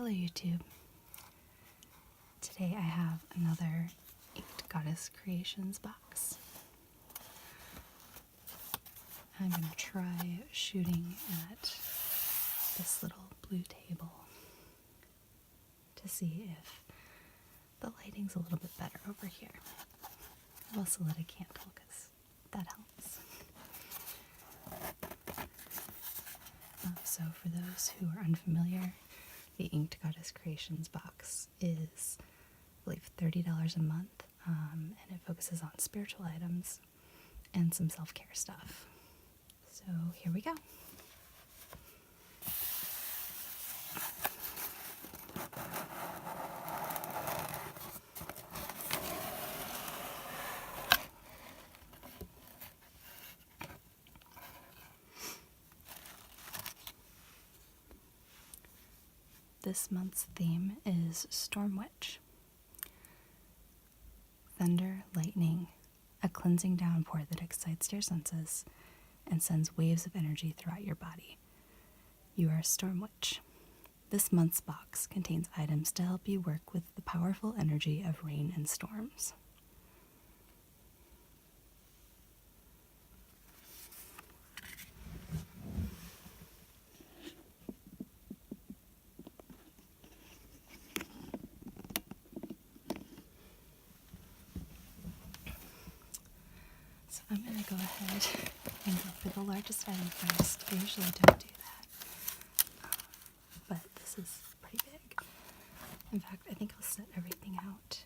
Hello YouTube. Today I have another Inked Goddess Creations box. I'm going to try shooting at this little blue table to see if the lighting's a little bit better over here. I've also lit a candle because that helps. So for those who are unfamiliar, the Inked Goddess Creations box is, I believe, $30 a month, and it focuses on spiritual items and some self-care stuff. So here we go. This month's theme is Storm Witch. Thunder, lightning, a cleansing downpour that excites your senses and sends waves of energy throughout your body. You are a Storm Witch. This month's box contains items to help you work with the powerful energy of rain and storms. So I'm going to go ahead and go for the largest item first. I usually don't do that, but this is pretty big. In fact, I think I'll set everything out.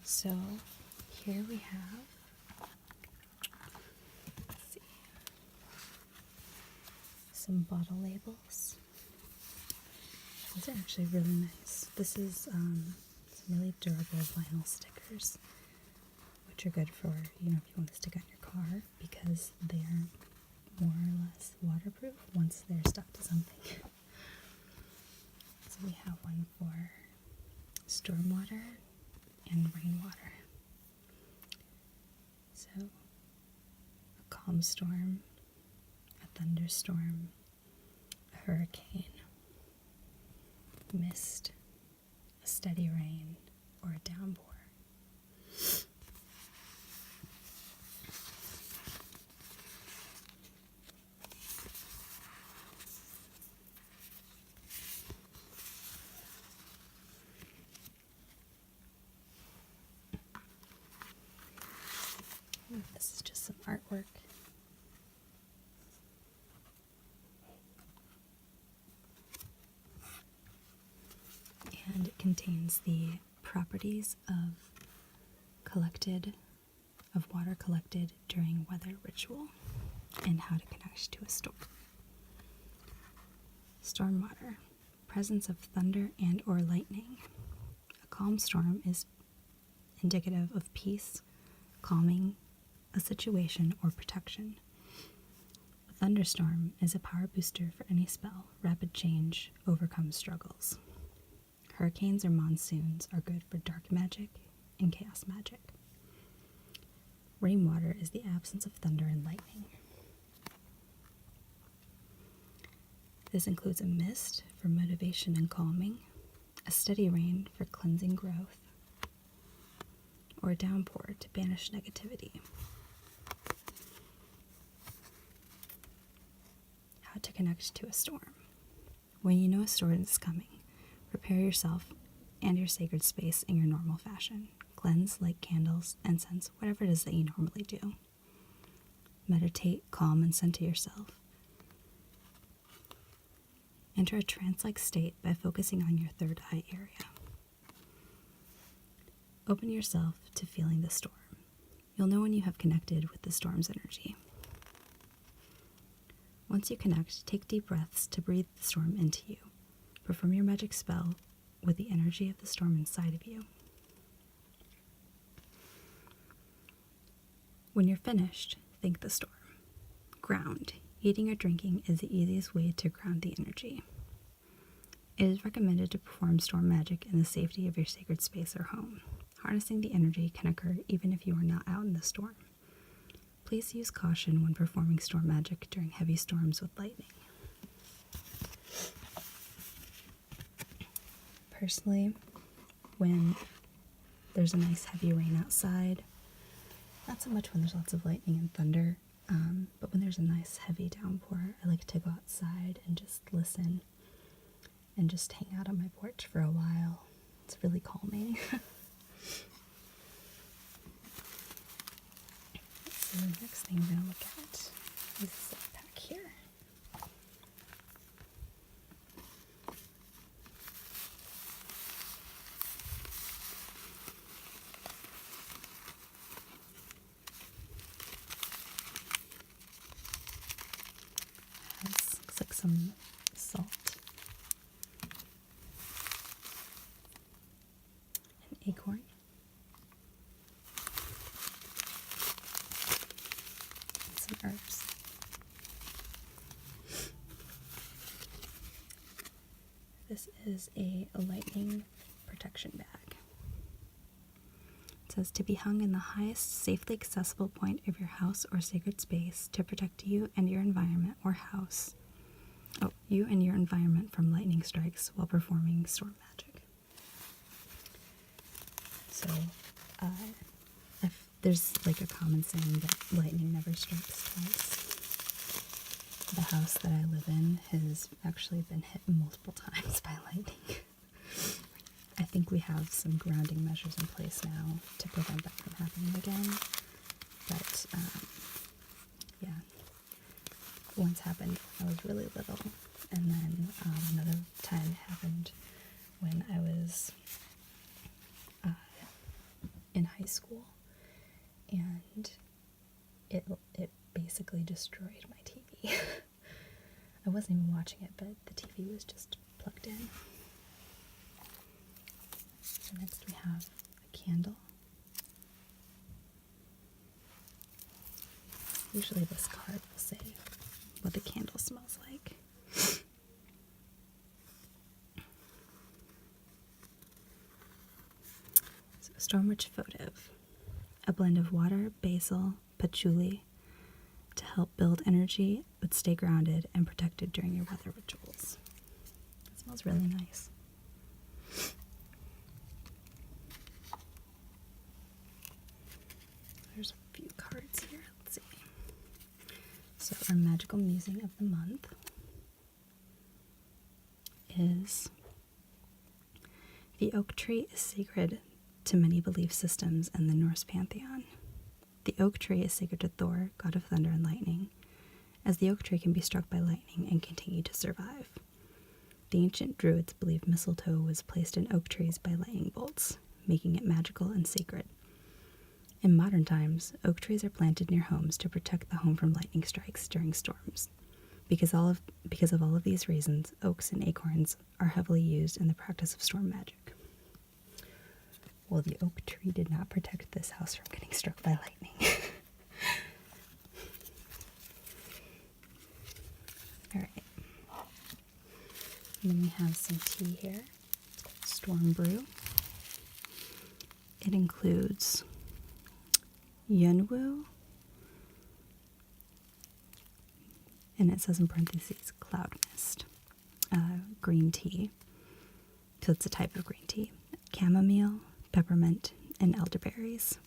So here we have, let's see, some bottle labels. These are actually really nice. This is some really durable vinyl stickers, which are good for, if you want to stick on your car, because they're more or less waterproof once they're stuck to something. So we have one for stormwater and rainwater. So, a calm storm, a thunderstorm, a hurricane, mist, a steady rain, or a downpour. This is just some artwork. And it contains the properties of water collected during weather ritual and how to connect to a storm. Stormwater, presence of thunder and or lightning. A calm storm is indicative of peace, calming a situation, or protection. A thunderstorm is a power booster for any spell. Rapid change overcomes struggles. Hurricanes or monsoons are good for dark magic and chaos magic. Rainwater is the absence of thunder and lightning. This includes a mist for motivation and calming, a steady rain for cleansing growth, or a downpour to banish negativity. How to connect to a storm. When you know a storm is coming, prepare yourself and your sacred space in your normal fashion. Cleanse, light candles, incense, whatever it is that you normally do. Meditate, calm, and center yourself. Enter a trance-like state by focusing on your third eye area. Open yourself to feeling the storm. You'll know when you have connected with the storm's energy. Once you connect, take deep breaths to breathe the storm into you. Perform your magic spell with the energy of the storm inside of you. When you're finished, thank the storm. Ground. Eating or drinking is the easiest way to ground the energy. It is recommended to perform storm magic in the safety of your sacred space or home. Harnessing the energy can occur even if you are not out in the storm. Please use caution when performing storm magic during heavy storms with lightning. Personally, when there's a nice heavy rain outside, not so much when there's lots of lightning and thunder, but when there's a nice heavy downpour, I like to go outside and just listen and just hang out on my porch for a while. It's really calming. So the next thing we're going to look at is this pack here. Looks like some salt and acorn. And some herbs. This is a lightning protection bag. It says to be hung in the highest safely accessible point of your house or sacred space to protect you and your environment or house. You and your environment from lightning strikes while performing storm magic. So, if there's like a common saying that lightning never strikes twice. The house that I live in has actually been hit multiple times by lightning. I think we have some grounding measures in place now to prevent that from happening again. But, yeah. Once happened when I was really little, and then another time happened when I was in high school, and it basically destroyed my TV. I wasn't even watching it, but the TV was just plugged in. So next we have a candle. Usually this card will say what the candle smells like. So Stormwitch Votive, a blend of water, basil, patchouli to help build energy but stay grounded and protected during your weather rituals. It smells really nice. There's a few cards here. Let's see. So our magical musing of the month is the oak tree is sacred to many belief systems in the Norse pantheon. The oak tree is sacred to Thor, god of thunder and lightning, as the oak tree can be struck by lightning and continue to survive. The ancient Druids believed mistletoe was placed in oak trees by lightning bolts, making it magical and sacred. In modern times, oak trees are planted near homes to protect the home from lightning strikes during storms. Because of all of these reasons, oaks and acorns are heavily used in the practice of storm magic. Well, the oak tree did not protect this house from getting struck by lightning. Alright. And then we have some tea here. It's called Storm Brew. It includes Yunwu, and it says in parentheses cloud mist, green tea, so it's a type of green tea, chamomile, peppermint, and elderberries.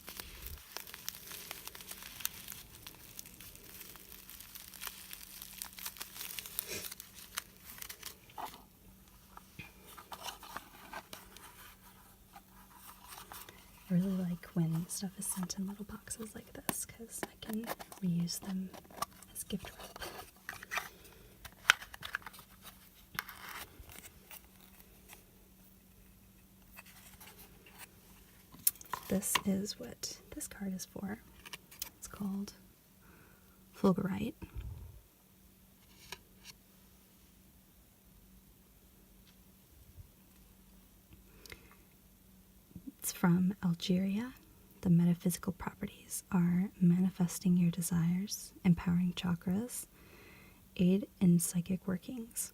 I really like when stuff is sent in little boxes like this because I can reuse them as gift wrap. this is what this card is for. It's called Fulgurite. It's from Algeria. The metaphysical properties are manifesting your desires, empowering chakras, aid in psychic workings.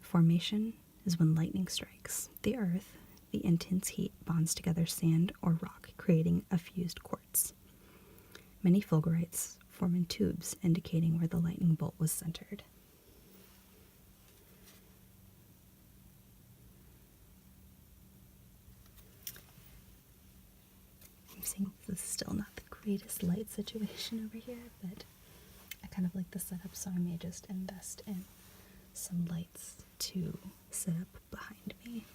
Formation is when lightning strikes the earth. The intense heat bonds together sand or rock, creating a fused quartz. Many fulgurites form in tubes, indicating where the lightning bolt was centered. I'm seeing this is still not the greatest light situation over here, but I kind of like the setup, so I may just invest in some lights to set up behind me.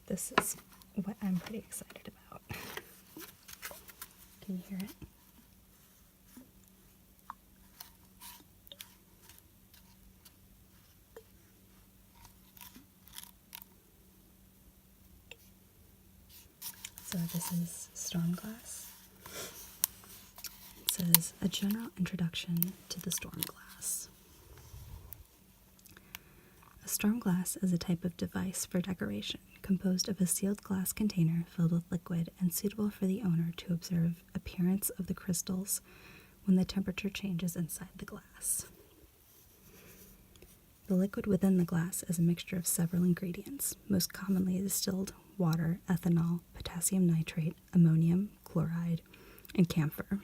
This is what I'm pretty excited about. Can you hear it? So this is Storm Glass. It says, a general introduction to the storm glass. A storm glass is a type of device for decoration, composed of a sealed glass container filled with liquid and suitable for the owner to observe appearance of the crystals when the temperature changes inside the glass. The liquid within the glass is a mixture of several ingredients, most commonly distilled water, ethanol, potassium nitrate, ammonium chloride, and camphor.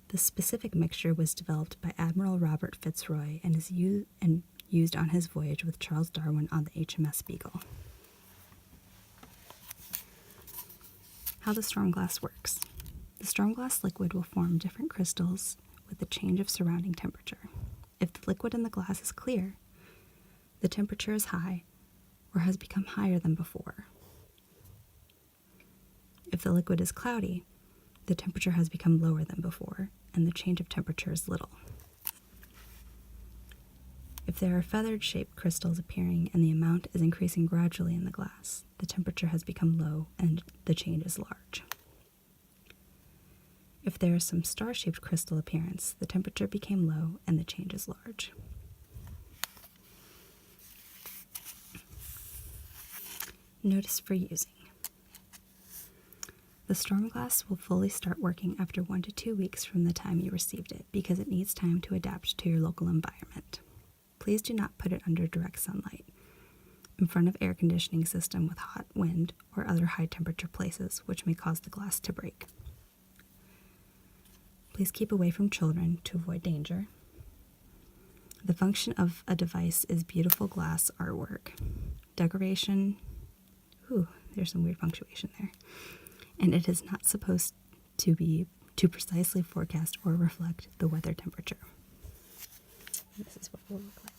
The specific mixture was developed by Admiral Robert Fitzroy and is used on his voyage with Charles Darwin on the HMS Beagle. How the storm glass works. The storm glass liquid will form different crystals with the change of surrounding temperature. If the liquid in the glass is clear, the temperature is high or has become higher than before. If the liquid is cloudy, the temperature has become lower than before, and the change of temperature is little. If there are feathered shaped crystals appearing and the amount is increasing gradually in the glass, the temperature has become low and the change is large. If there is some star-shaped crystal appearance, the temperature became low and the change is large. Notice for using. The storm glass will fully start working after 1 to 2 weeks from the time you received it because it needs time to adapt to your local environment. Please do not put it under direct sunlight, in front of air conditioning system with hot wind or other high temperature places which may cause the glass to break. Please keep away from children to avoid danger. The function of a device is beautiful glass artwork, decoration, there's some weird punctuation there, and it is not supposed to be to precisely forecast or reflect the weather temperature. This is what it will look like.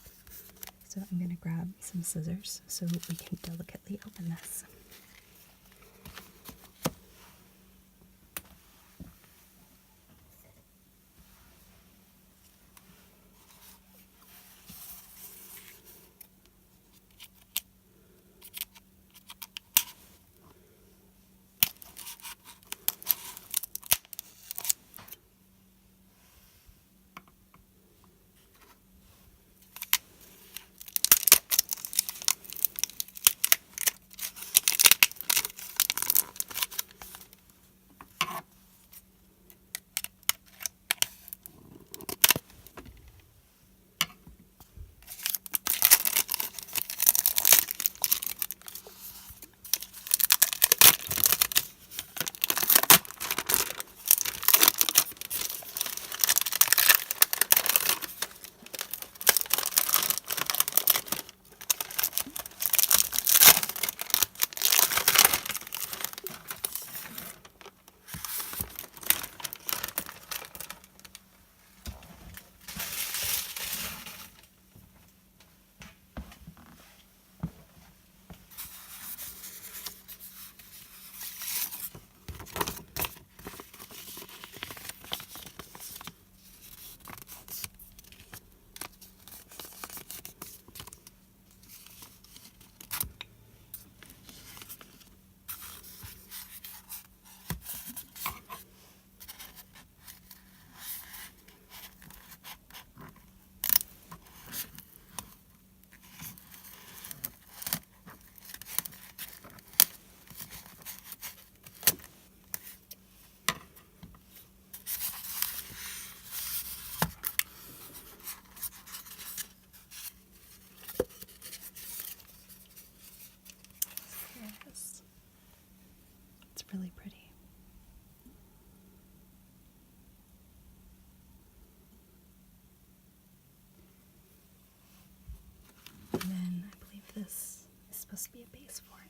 So I'm going to grab some scissors so we can delicately open this. supposed to be a base for it.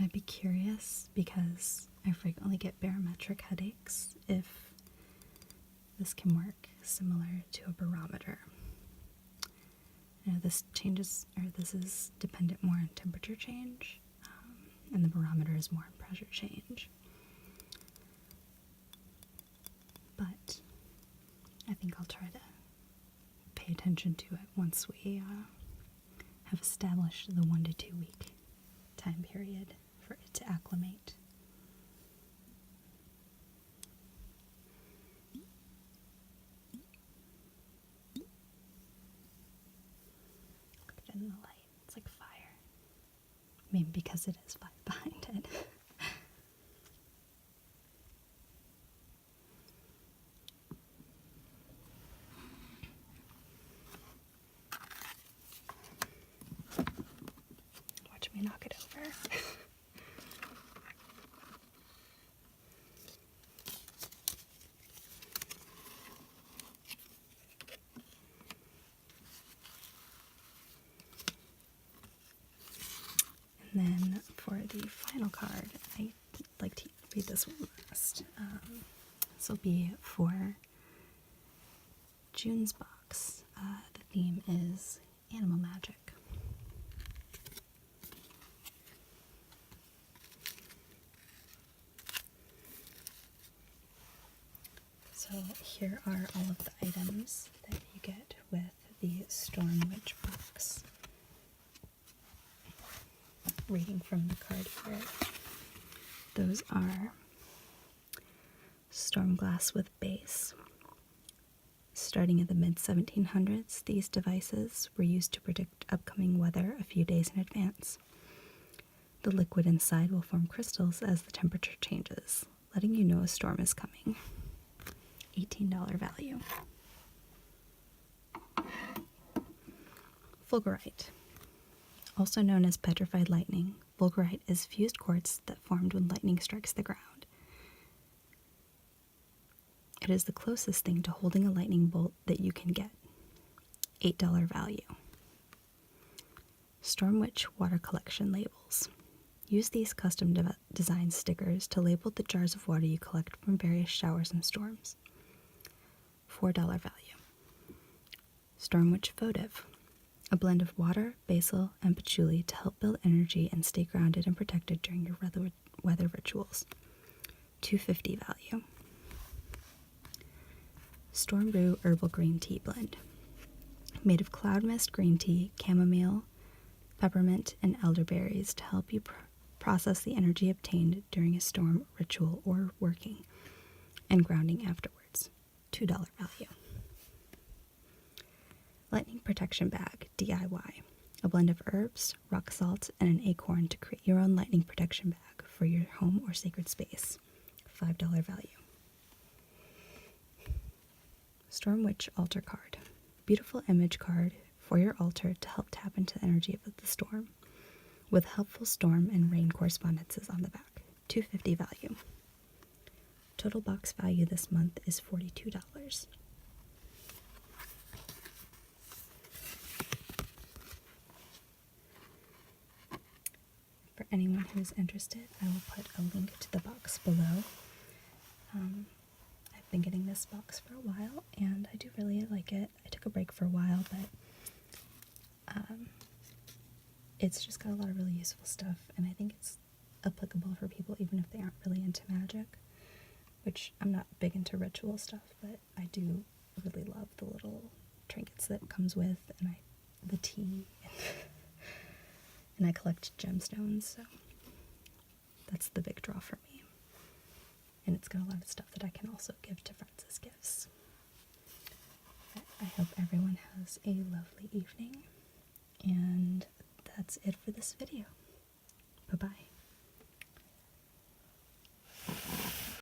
I'd be curious because I frequently get barometric headaches if this can work similar to a barometer. This is dependent more on temperature change, and the barometer is more on pressure change. But I think I'll try to pay attention to it once we have established the 1 to 2 week time period for it to acclimate. Look at it in the light. It's like fire. Maybe because it is fire behind it. Watch me knock it over. And then for the final card, I like to read this one last. This will be for June's box. The theme is animal magic. So here are all of the items that you get with the Storm Witch box. Reading from the card here. Those are storm glass with base. Starting at the mid-1700s, these devices were used to predict upcoming weather a few days in advance. The liquid inside will form crystals as the temperature changes, letting you know a storm is coming. $18 value. Fulgurite. Also known as petrified lightning, fulgurite is fused quartz that formed when lightning strikes the ground. It is the closest thing to holding a lightning bolt that you can get. $8 value. Storm Witch water collection labels. Use these custom designed stickers to label the jars of water you collect from various showers and storms. $4 value. Storm Witch votive. A blend of water, basil, and patchouli to help build energy and stay grounded and protected during your weather rituals. $2.50 value. Storm Brew Herbal Green Tea Blend. Made of cloud mist green tea, chamomile, peppermint, and elderberries to help you process the energy obtained during a storm ritual or working, and grounding afterwards. $2 value. Lightning Protection Bag, DIY. A blend of herbs, rock salt, and an acorn to create your own lightning protection bag for your home or sacred space. $5 value. Storm Witch Altar Card. Beautiful image card for your altar to help tap into the energy of the storm, with helpful storm and rain correspondences on the back. $2.50 value. Total box value this month is $42. For anyone who's interested, I will put a link to the box below. I've been getting this box for a while, and I do really like it. I took a break for a while, but it's just got a lot of really useful stuff, and I think it's applicable for people even if they aren't really into magic, which I'm not big into ritual stuff, but I do really love the little trinkets that it comes with, and the tea, and I collect gemstones, so that's the big draw for me. And it's got a lot of stuff that I can also give to friends as gifts. But I hope everyone has a lovely evening, and that's it for this video. Bye-bye.